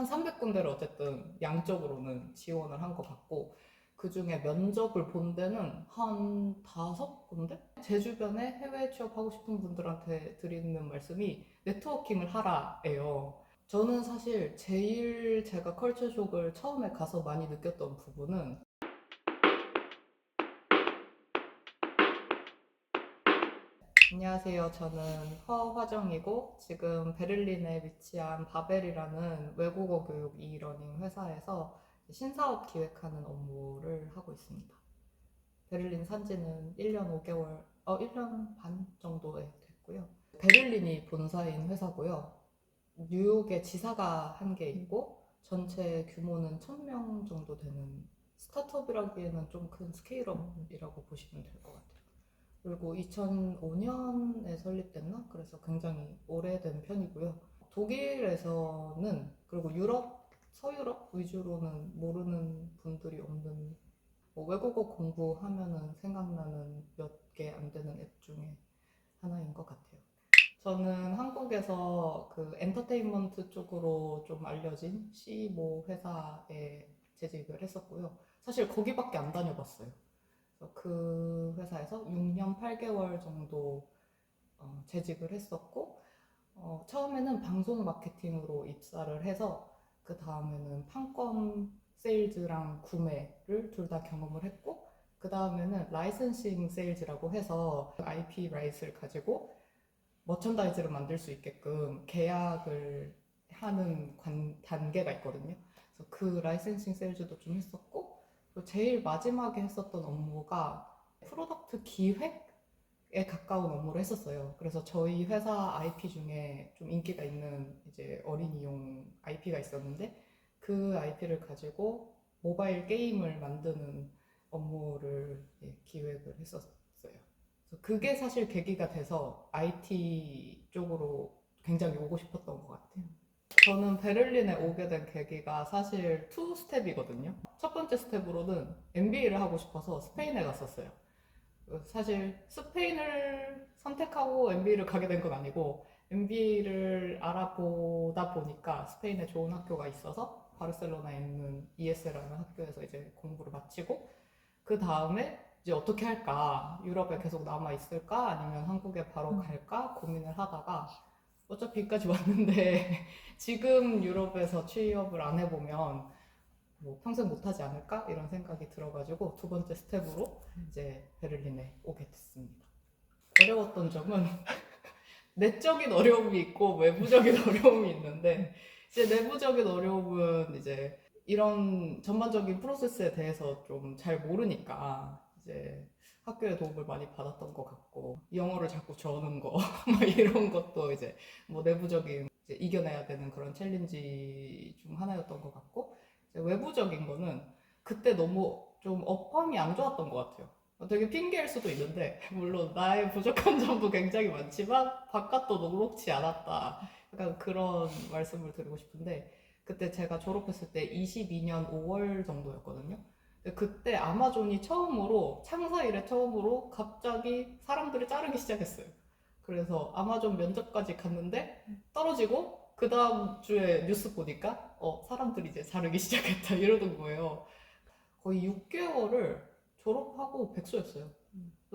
한 300군데를 어쨌든 양적으로는 지원을 한 것 같고, 그 중에 면접을 본 데는 한 5군데? 제 주변에 해외 취업하고 싶은 분들한테 드리는 말씀이 네트워킹을 하라예요. 저는 사실 제일 제가 컬처쇼크를 처음에 가서 많이 느꼈던 부분은, 안녕하세요. 저는 허화정이고 지금 베를린에 위치한 바벨이라는 외국어 교육 이러닝 회사에서 신사업 기획하는 업무를 하고 있습니다. 베를린 산지는 1년 5개월, 1년 반 정도에 됐고요. 베를린이 본사인 회사고요. 뉴욕에 지사가 한 개 있고 전체 규모는 1000명 정도 되는 스타트업이라기에는 좀 큰 스케일업이라고 보시면 될 것 같아요. 그리고 2005년에 설립됐나? 그래서 굉장히 오래된 편이고요. 독일에서는, 그리고 유럽, 서유럽 위주로는 모르는 분들이 없는, 외국어 공부하면은 생각나는 몇 개 안 되는 앱 중에 하나인 것 같아요. 저는 한국에서 그 엔터테인먼트 쪽으로 좀 알려진 C5 회사에 재직을 했었고요. 사실 거기밖에 안 다녀봤어요. 그래서 그 회사에서 6년 8개월 정도 재직을 했었고, 처음에는 방송 마케팅으로 입사를 해서 그 다음에는 판권 세일즈랑 구매를 둘 다 경험을 했고, 그 다음에는 라이선싱 세일즈라고 해서 IP 라이트를 가지고 머천다이즈를 만들 수 있게끔 계약을 하는 단계가 있거든요. 그래서 그 라이센싱 세일즈도 좀 했었고, 그리고 제일 마지막에 했었던 업무가 프로덕트 기획에 가까운 업무를 했었어요. 그래서 저희 회사 IP 중에 좀 인기가 있는 이제 어린이용 IP가 있었는데, 그 IP를 가지고 모바일 게임을 만드는 업무를 기획을 했었어요. 그게 사실 계기가 돼서 IT 쪽으로 굉장히 오고 싶었던 것 같아요. 저는 베를린에 오게 된 계기가 사실 투 스텝이거든요. 첫 번째 스텝으로는 MBA를 하고 싶어서 스페인에 갔었어요. 사실 스페인을 선택하고 MBA를 가게 된 건 아니고, MBA를 알아보다 보니까 스페인에 좋은 학교가 있어서 바르셀로나에 있는 ES라는 학교에서 이제 공부를 마치고, 그 다음에 이제 어떻게 할까? 유럽에 계속 남아 있을까? 아니면 한국에 바로 갈까? 고민을 하다가 어차피 여기까지 왔는데 지금 유럽에서 취업을 안 해보면 뭐 평생 못하지 않을까? 이런 생각이 들어가지고 두 번째 스텝으로 이제 베를린에 오게 됐습니다. 어려웠던 점은 내적인 어려움이 있고 외부적인 어려움이 있는데, 이제 내부적인 어려움은 이제 이런 전반적인 프로세스에 대해서 좀 잘 모르니까 이제 학교의 도움을 많이 받았던 것 같고, 영어를 자꾸 저는 거 막 이런 것도 이제 뭐 내부적인 이제 이겨내야 되는 그런 챌린지 중 하나였던 것 같고, 이제 외부적인 거는 그때 너무 좀 업황이 안 좋았던 것 같아요. 되게 핑계일 수도 있는데, 물론 나의 부족한 점도 굉장히 많지만 바깥도 녹록지 않았다, 약간 그런 말씀을 드리고 싶은데, 그때 제가 졸업했을 때 22년 5월 정도였거든요. 근데 그때 아마존이 처음으로, 창사 이래 처음으로 갑자기 사람들이 자르기 시작했어요. 그래서 아마존 면접까지 갔는데 떨어지고, 그 다음 주에 뉴스 보니까 사람들이 이제 자르기 시작했다 이러던 거예요. 거의 6개월을 졸업하고 백수였어요.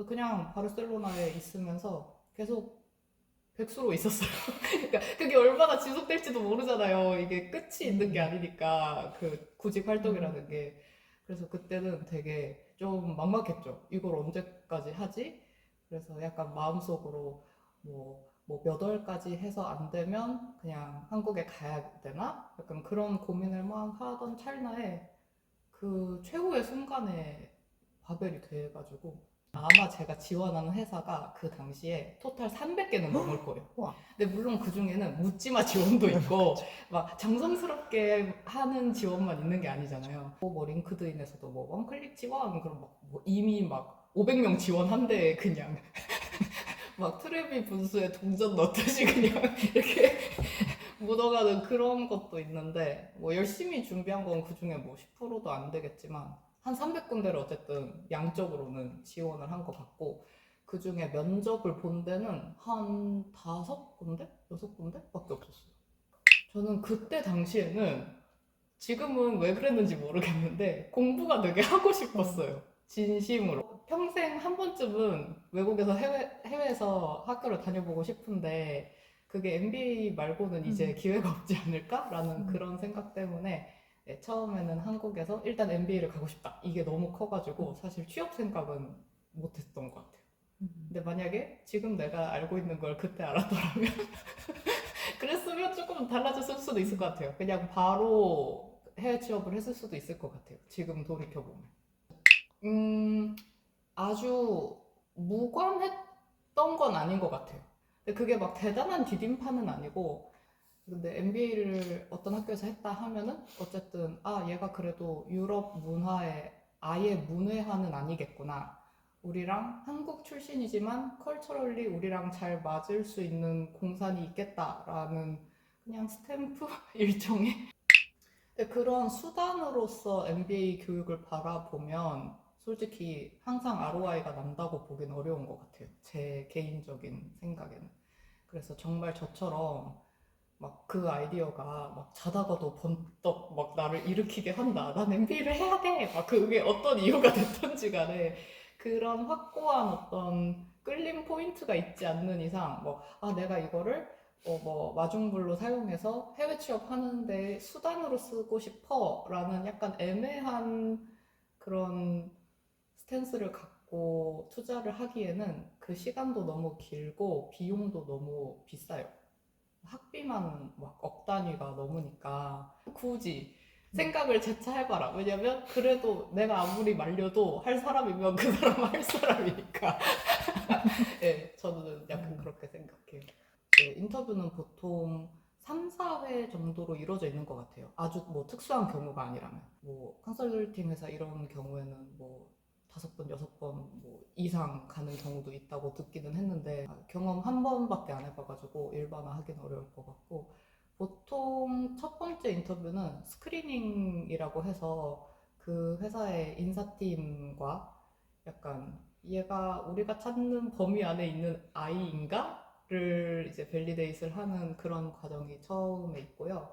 그냥 바르셀로나에 있으면서 계속 백수로 있었어요. 그러니까 그게 얼마나 지속될지도 모르잖아요. 이게 끝이 있는 게 아니니까, 그 구직 활동이라는 게. 그래서 그때는 되게 좀 막막했죠. 이걸 언제까지 하지? 그래서 약간 마음속으로 뭐 몇 월까지 해서 안 되면 그냥 한국에 가야 되나? 약간 그런 고민을 막 하던 찰나에 그 최후의 순간에 바벨이 돼가지고, 아마 제가 지원하는 회사가 그 당시에 토탈 300개는 넘을 거예요. 와. 근데 물론 그 중에는 묻지마 지원도 있고 막 정성스럽게 하는 지원만 있는 게 아니잖아요. 뭐 링크드인에서도 뭐 원클릭 지원, 그럼 뭐 이미 막 500명 지원한대 그냥 막 트레비 분수에 동전 넣듯이 그냥 이렇게 묻어가는 그런 것도 있는데, 뭐 열심히 준비한 건 그 중에 뭐 10%도 안 되겠지만 한 300군데를 어쨌든 양적으로는 지원을 한 것 같고, 그 중에 면접을 본 데는 한 5군데? 6군데? 밖에 없었어요. 저는 그때 당시에는 지금은 왜 그랬는지 모르겠는데 공부가 되게 하고 싶었어요. 진심으로. 평생 한 번쯤은 외국에서 해외에서 학교를 다녀보고 싶은데 그게 MBA 말고는 이제 기회가 없지 않을까라는 그런 생각 때문에 네, 처음에는 한국에서 일단 MBA를 가고 싶다. 이게 너무 커가지고 사실 취업 생각은 못했던 것 같아요. 근데 만약에 지금 내가 알고 있는 걸 그때 알았더라면 그랬으면 조금 달라졌을 수도 있을 것 같아요. 그냥 바로 해외 취업을 했을 수도 있을 것 같아요. 지금 돌이켜보면. 아주 무관했던 건 아닌 것 같아요. 근데 그게 막 대단한 디딤판은 아니고, 근데 MBA를 어떤 학교에서 했다 하면은 어쨌든 아 얘가 그래도 유럽 문화에 아예 문외한은 아니겠구나. 우리랑 한국 출신이지만 컬처럴리 우리랑 잘 맞을 수 있는 공산이 있겠다라는 그냥 스탬프 일종의. 근데 그런 수단으로서 MBA 교육을 바라보면 솔직히 항상 ROI가 난다고 보긴 어려운 것 같아요. 제 개인적인 생각에는. 그래서 정말 저처럼 막 그 아이디어가 막 자다가도 번떡 막 나를 일으키게 한다. 난 MBA를 해야 돼. 막 그게 어떤 이유가 됐던지 간에 그런 확고한 어떤 끌림 포인트가 있지 않는 이상 뭐 아 내가 이거를 뭐 마중물로 사용해서 해외 취업하는데 수단으로 쓰고 싶어라는 약간 애매한 그런 스탠스를 갖고 투자를 하기에는 그 시간도 너무 길고 비용도 너무 비싸요. 학비만 막 억 단위가 넘으니까 굳이 생각을 재차해봐라. 왜냐면 그래도 내가 아무리 말려도 할 사람이면 그 사람은 할 사람이니까. 네, 저는 약간 그렇게 생각해요. 네, 인터뷰는 보통 3, 4회 정도로 이루어져 있는 것 같아요. 아주 뭐 특수한 경우가 아니라면. 뭐 컨설팅 회사 이런 경우에는 뭐 5번, 6번 뭐 이상 가는 경우도 있다고 듣기는 했는데 경험 한 번밖에 안 해봐가지고 일반화하기는 어려울 것 같고 보통 첫 번째 인터뷰는 스크리닝이라고 해서 그 회사의 인사팀과 약간 얘가 우리가 찾는 범위 안에 있는 아이인가? 를 이제 밸리데이트를 하는 그런 과정이 처음에 있고요.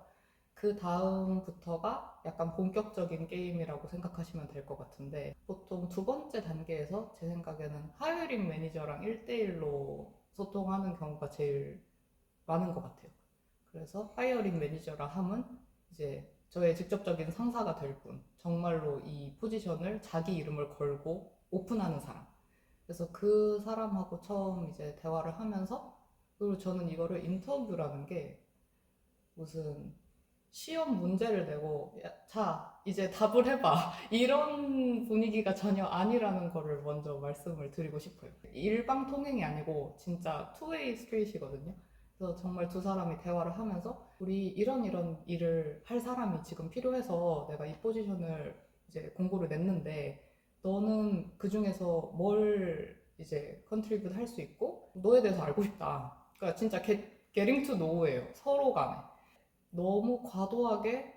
그 다음부터가 약간 본격적인 게임이라고 생각하시면 될 것 같은데 보통 두 번째 단계에서 제 생각에는 하이어링 매니저랑 1대1로 소통하는 경우가 제일 많은 것 같아요. 그래서 하이어링 매니저라 함은 이제 저의 직접적인 상사가 될 분, 정말로 이 포지션을 자기 이름을 걸고 오픈하는 사람. 그래서 그 사람하고 처음 이제 대화를 하면서 그리고 저는 이거를 인터뷰라는 게 무슨 시험 문제를 내고 자 이제 답을 해봐 이런 분위기가 전혀 아니라는 거를 먼저 말씀을 드리고 싶어요. 일방통행이 아니고 진짜 투웨이 스트레이트거든요. 그래서 정말 두 사람이 대화를 하면서 우리 이런 일을 할 사람이 지금 필요해서 내가 이 포지션을 이제 공고를 냈는데 너는 그 중에서 뭘 이제 컨트리뷰트 할 수 있고 너에 대해서 알고 싶다. 그러니까 진짜 getting to know예요. 서로 간에. 너무 과도하게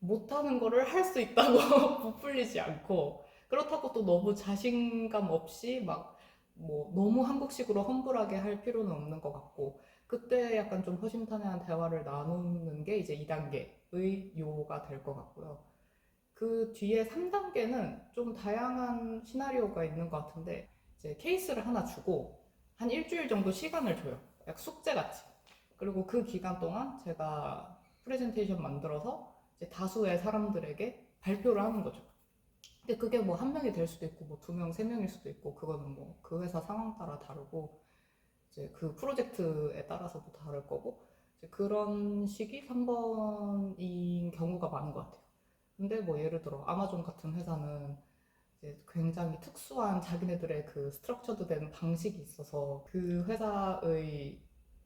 못하는 거를 할 수 있다고 부풀리지 않고 그렇다고 또 너무 자신감 없이 막 뭐 너무 한국식으로 험불하게 할 필요는 없는 것 같고 그때 약간 좀 허심탄회한 대화를 나누는 게 이제 2단계의 요가 될 것 같고요. 그 뒤에 3단계는 좀 다양한 시나리오가 있는 것 같은데 이제 케이스를 하나 주고 한 일주일 정도 시간을 줘요. 약 숙제같이. 그리고 그 기간 동안 제가 프레젠테이션 만들어서 이제 다수의 사람들에게 발표를 하는 거죠. 근데 그게 뭐 한 명이 될 수도 있고 뭐 두 명, 세 명일 수도 있고 그거는 뭐 그 회사 상황 따라 다르고 이제 그 프로젝트에 따라서도 다를 거고 이제 그런 식이 3번인 경우가 많은 것 같아요. 근데 뭐 예를 들어 아마존 같은 회사는 이제 굉장히 특수한 자기네들의 그 스트럭처드 된 방식이 있어서 그 회사의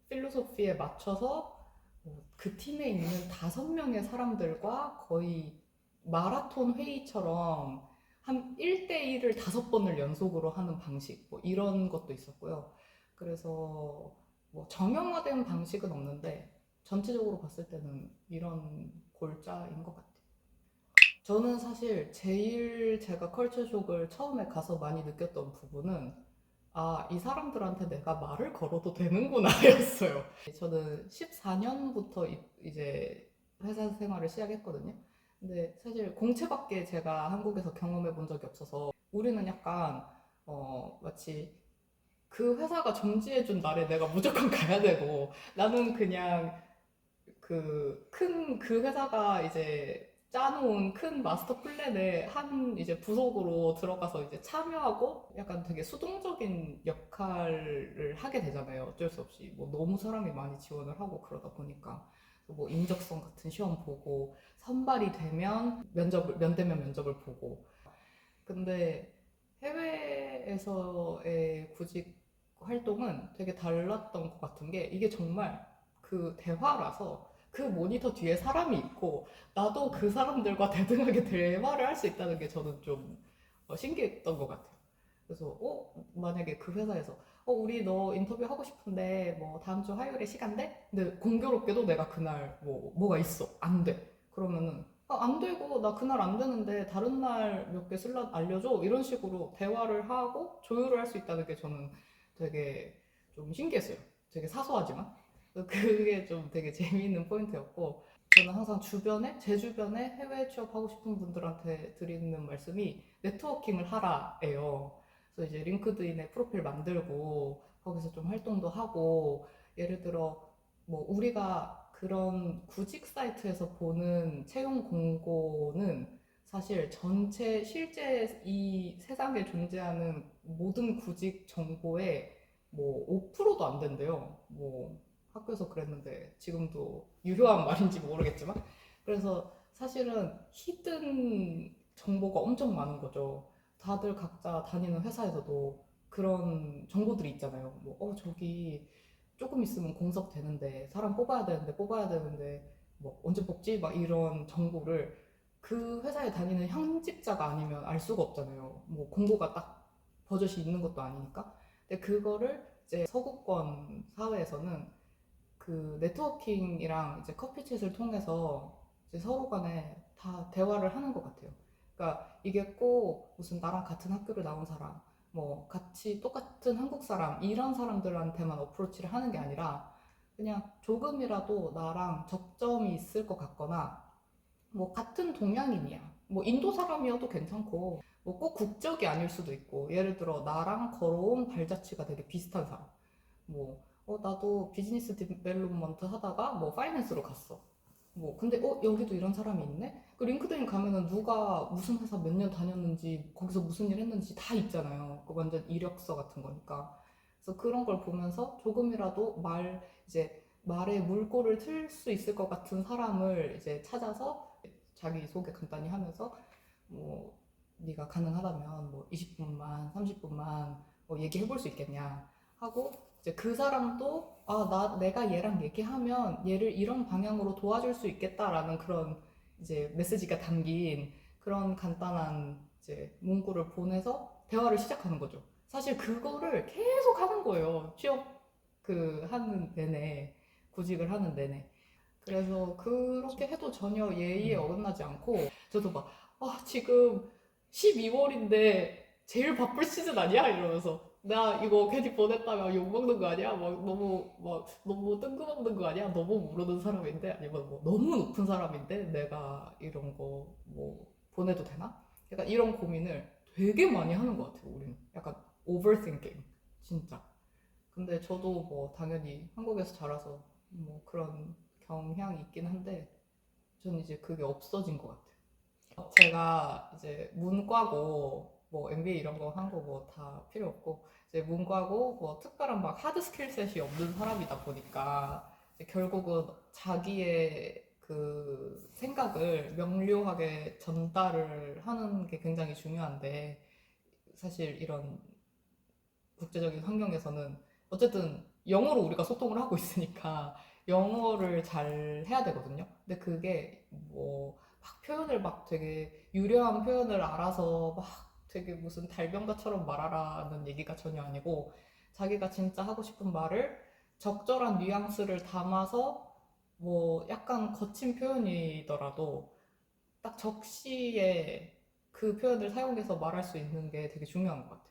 필로소피에 맞춰서 뭐그 팀에 있는 5명의 사람들과 거의 마라톤 회의처럼 한 1대1을 5번을 연속으로 하는 방식 뭐 이런 것도 있었고요. 그래서 뭐 정형화된 방식은 없는데 전체적으로 봤을 때는 이런 골자인 것 같아요. 저는 사실 제일 제가 컬처 쇼크를 처음에 가서 많이 느꼈던 부분은 아, 이 사람들한테 내가 말을 걸어도 되는구나 였어요. 저는 14년부터 이제 회사 생활을 시작했거든요. 근데 사실 공채밖에 제가 한국에서 경험해 본 적이 없어서 우리는 약간 마치 그 회사가 점지해준 날에 내가 무조건 가야 되고 나는 그냥 그 회사가 이제 짜놓은 큰 마스터 플랜의 한 이제 부속으로 들어가서 이제 참여하고 약간 되게 수동적인 역할을 하게 되잖아요. 어쩔 수 없이. 뭐 너무 사람이 많이 지원을 하고 그러다 보니까. 뭐 인적성 같은 시험 보고 선발이 되면 면대면 면접을 보고. 근데 해외에서의 구직 활동은 되게 달랐던 것 같은 게 이게 정말 그 대화라서 그 모니터 뒤에 사람이 있고 나도 그 사람들과 대등하게 대화를 할 수 있다는 게 저는 좀 신기했던 것 같아요. 그래서 만약에 그 회사에서 우리 너 인터뷰 하고 싶은데 뭐 다음 주 화요일에 시간 돼? 근데 공교롭게도 내가 그날 뭐가 있어 안 돼. 그러면은 안 되고 나 그날 안 되는데 다른 날 몇 개 슬롯 알려줘 이런 식으로 대화를 하고 조율을 할 수 있다는 게 저는 되게 좀 신기했어요. 되게 사소하지만 그게 좀 되게 재미있는 포인트였고 저는 항상 제 주변에 해외 취업하고 싶은 분들한테 드리는 말씀이 네트워킹을 하라예요. 그래서 이제 링크드인에 프로필 만들고 거기서 좀 활동도 하고 예를 들어 뭐 우리가 그런 구직 사이트에서 보는 채용 공고는 사실 전체 실제 이 세상에 존재하는 모든 구직 정보의 뭐 5%도 안 된대요. 뭐 학교에서 그랬는데 지금도 유효한 말인지 모르겠지만 그래서 사실은 히든 정보가 엄청 많은 거죠. 다들 각자 다니는 회사에서도 그런 정보들이 있잖아요. 뭐, 저기 조금 있으면 공석 되는데, 사람 뽑아야 되는데, 뭐, 언제 뽑지? 막 이런 정보를 그 회사에 다니는 현직자가 아니면 알 수가 없잖아요. 뭐, 공고가 딱 버젓이 있는 것도 아니니까. 근데 그거를 이제 서구권 사회에서는 그 네트워킹이랑 이제 커피챗을 통해서 이제 서로 간에 다 대화를 하는 것 같아요. 그러니까 이게 꼭 무슨 나랑 같은 학교를 나온 사람, 뭐 같이 똑같은 한국 사람 이런 사람들한테만 어프로치를 하는 게 아니라 그냥 조금이라도 나랑 접점이 있을 것 같거나 뭐 같은 동양인이야. 뭐 인도 사람이어도 괜찮고 뭐 꼭 국적이 아닐 수도 있고 예를 들어 나랑 걸어온 발자취가 되게 비슷한 사람. 뭐, 나도 비즈니스 디벨롭먼트 하다가 뭐 파이낸스로 갔어. 뭐, 근데 여기도 이런 사람이 있네? 그 링크드인 가면은 누가 무슨 회사 몇 년 다녔는지, 거기서 무슨 일 했는지 다 있잖아요. 그 완전 이력서 같은 거니까. 그래서 그런 걸 보면서 조금이라도 이제 말에 물꼬를 틀 수 있을 것 같은 사람을 이제 찾아서 자기 소개 간단히 하면서 뭐, 네가 가능하다면 뭐 20분만, 30분만 뭐 얘기해 볼 수 있겠냐 하고 이제 그 사람도 내가 얘랑 얘기하면 얘를 이런 방향으로 도와줄 수 있겠다라는 그런 이제 메시지가 담긴 그런 간단한 이제 문구를 보내서 대화를 시작하는 거죠. 사실 그거를 계속 하는 거예요. 취업 하는 내내, 구직을 하는 내내. 그래서 그렇게 해도 전혀 예의에 어긋나지 않고 저도 막 지금 12월인데 제일 바쁠 시즌 아니야? 이러면서 나 이거 괜히 보냈다가 욕먹는 거 아니야? 막 너무 뜬금없는 거 아니야? 너무 모르는 사람인데 아니면 뭐 너무 높은 사람인데 내가 이런 거 뭐 보내도 되나? 약간 이런 고민을 되게 많이 하는 것 같아요. 우리는 약간 overthinking 진짜. 근데 저도 뭐 당연히 한국에서 자라서 뭐 그런 경향이 있긴 한데 저는 이제 그게 없어진 것 같아요. 제가 이제 문과고 뭐 MBA 이런 거 한 거 뭐 다 필요 없고 이제 문과고 뭐 특별한 막 하드 스킬셋이 없는 사람이다 보니까 이제 결국은 자기의 그 생각을 명료하게 전달을 하는 게 굉장히 중요한데 사실 이런 국제적인 환경에서는 어쨌든 영어로 우리가 소통을 하고 있으니까 영어를 잘 해야 되거든요. 근데 그게 뭐 막 표현을 막 되게 유려한 표현을 알아서 막 되게 무슨 달변가처럼 말하라는 얘기가 전혀 아니고 자기가 진짜 하고 싶은 말을 적절한 뉘앙스를 담아서 뭐 약간 거친 표현이더라도 딱 적시에 그 표현을 사용해서 말할 수 있는 게 되게 중요한 것 같아요.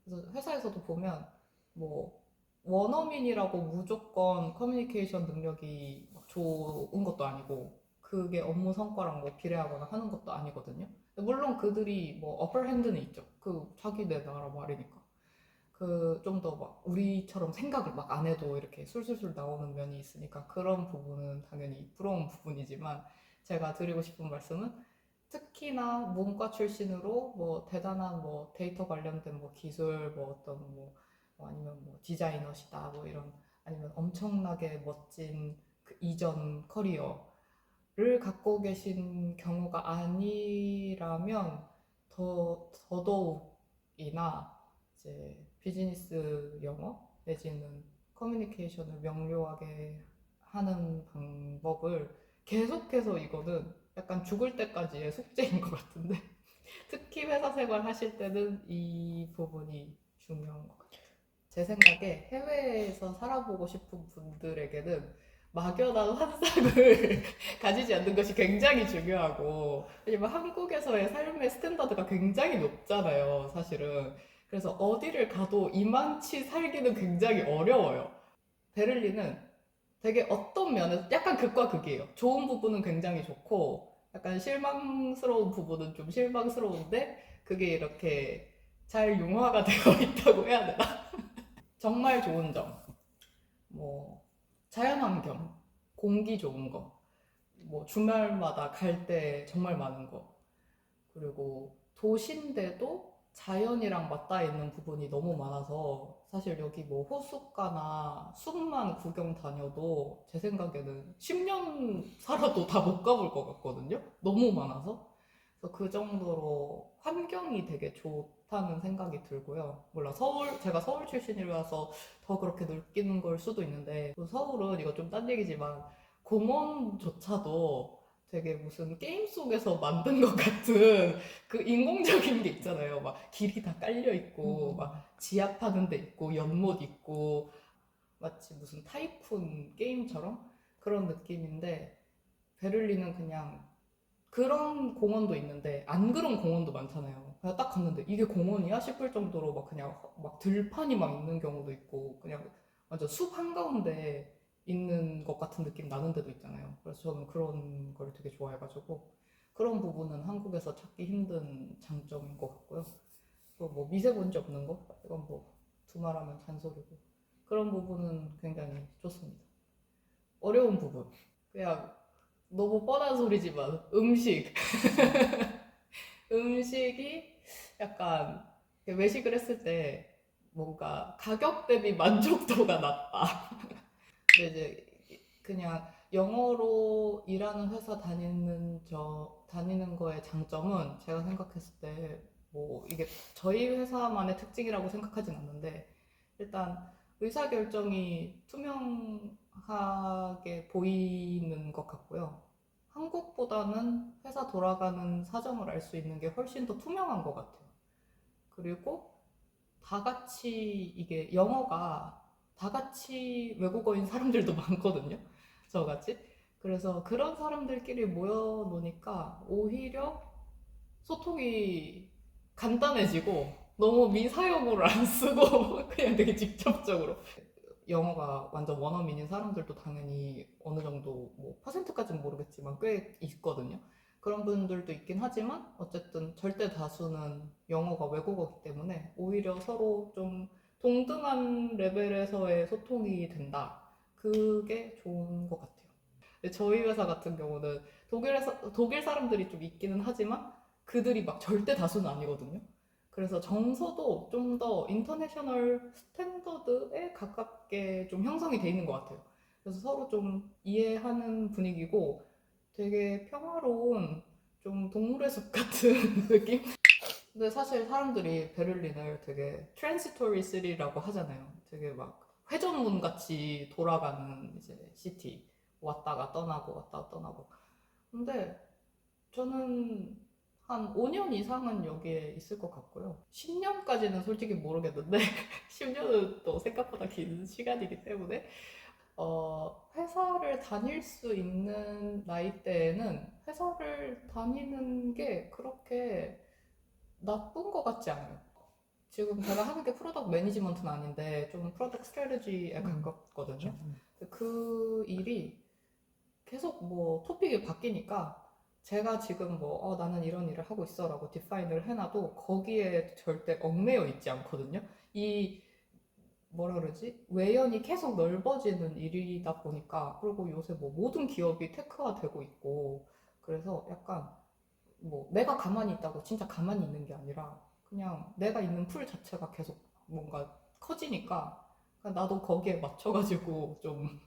그래서 회사에서도 보면 뭐 원어민이라고 무조건 커뮤니케이션 능력이 막 좋은 것도 아니고 그게 업무 성과랑 뭐 비례하거나 하는 것도 아니거든요. 물론 그들이 뭐 어퍼핸드는 있죠. 그 자기네 나라 말이니까. 그 좀 더 막 우리처럼 생각을 막 안 해도 이렇게 술술술 나오는 면이 있으니까 그런 부분은 당연히 부러운 부분이지만 제가 드리고 싶은 말씀은 특히나 문과 출신으로 뭐 대단한 뭐 데이터 관련된 뭐 기술 뭐 어떤 뭐 아니면 뭐 디자이너시다 뭐 이런 아니면 엄청나게 멋진 그 이전 커리어를 갖고 계신 경우가 아니라면 더더욱이나 이제 비즈니스 영어 내지는 커뮤니케이션을 명료하게 하는 방법을 계속해서 이거는 약간 죽을 때까지의 숙제인 것 같은데 특히 회사 생활 하실 때는 이 부분이 중요한 것 같아요. 제 생각에 해외에서 살아보고 싶은 분들에게는 막연한 환상을 가지지 않는 것이 굉장히 중요하고 왜냐면 한국에서의 삶의 스탠다드가 굉장히 높잖아요 사실은. 그래서 어디를 가도 이만치 살기는 굉장히 어려워요. 베를린은 되게 어떤 면에서 약간 극과 극이에요. 좋은 부분은 굉장히 좋고 약간 실망스러운 부분은 좀 실망스러운데 그게 이렇게 잘 융화가 되어 있다고 해야 되나? 정말 좋은 점, 뭐 자연환경, 공기 좋은 거, 뭐 주말마다 갈 때 정말 많은 거, 그리고 도시인데도 자연이랑 맞닿아 있는 부분이 너무 많아서 사실 여기 뭐 호숫가나 숲만 구경 다녀도 제 생각에는 10년 살아도 다 못 가볼 것 같거든요. 너무 많아서. 그래서 그 정도로 환경이 되게 좋다는 생각이 들고요. 몰라, 제가 서울 출신이라서 더 그렇게 느끼는 걸 수도 있는데, 서울은 이거 좀 딴 얘기지만, 공원조차도 되게 무슨 게임 속에서 만든 것 같은 그 인공적인 게 있잖아요. 막 길이 다 깔려 있고, 막 지압하는 데 있고, 연못 있고, 마치 무슨 타이쿤 게임처럼 그런 느낌인데, 베를린은 그냥 그런 공원도 있는데 안 그런 공원도 많잖아요. 그냥 딱 갔는데 이게 공원이야 싶을 정도로 막 그냥 막 들판이 막 있는 경우도 있고 그냥 완전 숲 한가운데 있는 것 같은 느낌 나는 데도 있잖아요. 그래서 저는 그런 걸 되게 좋아해가지고 그런 부분은 한국에서 찾기 힘든 장점인 것 같고요. 또 뭐 미세먼지 없는 거 이건 뭐 두말하면 잔소리고 그런 부분은 굉장히 좋습니다. 어려운 부분 그냥 너무 뻔한 소리지만 음식이 약간 외식을 했을 때 뭔가 가격 대비 만족도가 낮다. 근데 이제 그냥 영어로 일하는 회사 다니는 거의 장점은 제가 생각했을 때 뭐 이게 저희 회사만의 특징이라고 생각하진 않는데 일단 의사결정이 투명하게 보이는 것 같고요. 한국보다는 회사 돌아가는 사정을 알 수 있는 게 훨씬 더 투명한 것 같아요. 그리고 다 같이 이게 영어가 다 같이 외국어인 사람들도 많거든요. 저같이. 그래서 그런 사람들끼리 모여 놓으니까 오히려 소통이 간단해지고 너무 미사용어를 안 쓰고 그냥 되게 직접적으로 영어가 완전 원어민인 사람들도 당연히 어느 정도 뭐 퍼센트까지는 모르겠지만 꽤 있거든요. 그런 분들도 있긴 하지만 어쨌든 절대 다수는 영어가 외국어이기 때문에 오히려 서로 좀 동등한 레벨에서의 소통이 된다. 그게 좋은 것 같아요. 근데 저희 회사 같은 경우는 독일 사람들이 좀 있기는 하지만 그들이 막 절대 다수는 아니거든요. 그래서 정서도 좀 더 인터내셔널 스탠더드에 가깝게 좀 형성이 돼 있는 것 같아요. 그래서 서로 좀 이해하는 분위기고 되게 평화로운 좀 동물의 숲 같은 느낌? 근데 사실 사람들이 베를린을 되게 트랜시토리 시리라고 하잖아요. 되게 막 회전문 같이 돌아가는 이제 시티. 왔다가 떠나고 왔다가 떠나고. 근데 저는 한 5년 이상은 여기에 있을 것 같고요. 10년까지는 솔직히 모르겠는데 10년은 또 생각보다 긴 시간이기 때문에 회사를 다닐 수 있는 나이대에는 회사를 다니는 게 그렇게 나쁜 것 같지 않아요. 지금 제가 하는 게 프로덕트 매니지먼트는 아닌데 좀 프로덕트 스트래티지에 가깝거든요. 그 일이 계속 뭐 토픽이 바뀌니까 제가 지금 뭐 나는 이런 일을 하고 있어 라고 디파인을 해놔도 거기에 절대 얽매여 있지 않거든요. 이 뭐라 그러지? 외연이 계속 넓어지는 일이다 보니까, 그리고 요새 뭐 모든 기업이 테크화 되고 있고, 그래서 약간 뭐 내가 가만히 있다고 진짜 가만히 있는 게 아니라 그냥 내가 있는 풀 자체가 계속 뭔가 커지니까 그냥 나도 거기에 맞춰가지고 좀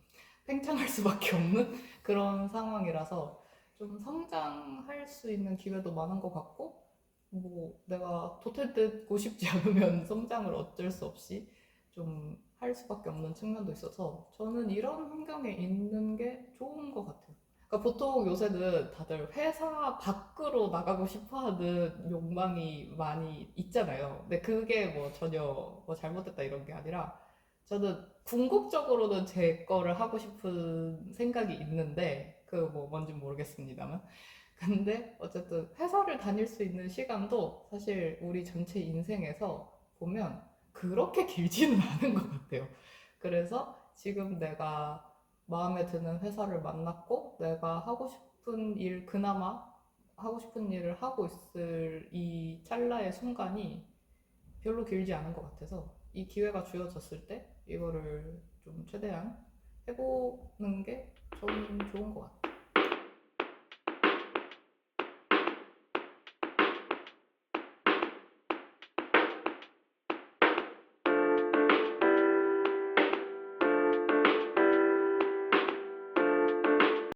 팽창할 수밖에 없는 그런 상황이라서 좀 성장할 수 있는 기회도 많은 것 같고, 뭐 내가 도태되고 싶지 않으면 성장을 어쩔 수 없이 좀 할 수밖에 없는 측면도 있어서 저는 이런 환경에 있는 게 좋은 것 같아요. 그러니까 보통 요새는 다들 회사 밖으로 나가고 싶어 하는 욕망이 많이 있잖아요. 근데 그게 뭐 전혀 뭐 잘못됐다 이런 게 아니라 저는 궁극적으로는 제 거를 하고 싶은 생각이 있는데 그 뭐 뭔진 모르겠습니다만 근데 어쨌든 회사를 다닐 수 있는 시간도 사실 우리 전체 인생에서 보면 그렇게 길지는 않은 것 같아요. 그래서 지금 내가 마음에 드는 회사를 만났고 내가 하고 싶은 일, 그나마 하고 싶은 일을 하고 있을 이 찰나의 순간이 별로 길지 않은 것 같아서 이 기회가 주어졌을 때 이거를 좀 최대한 해보는 게 저는 좋은 것 같아요.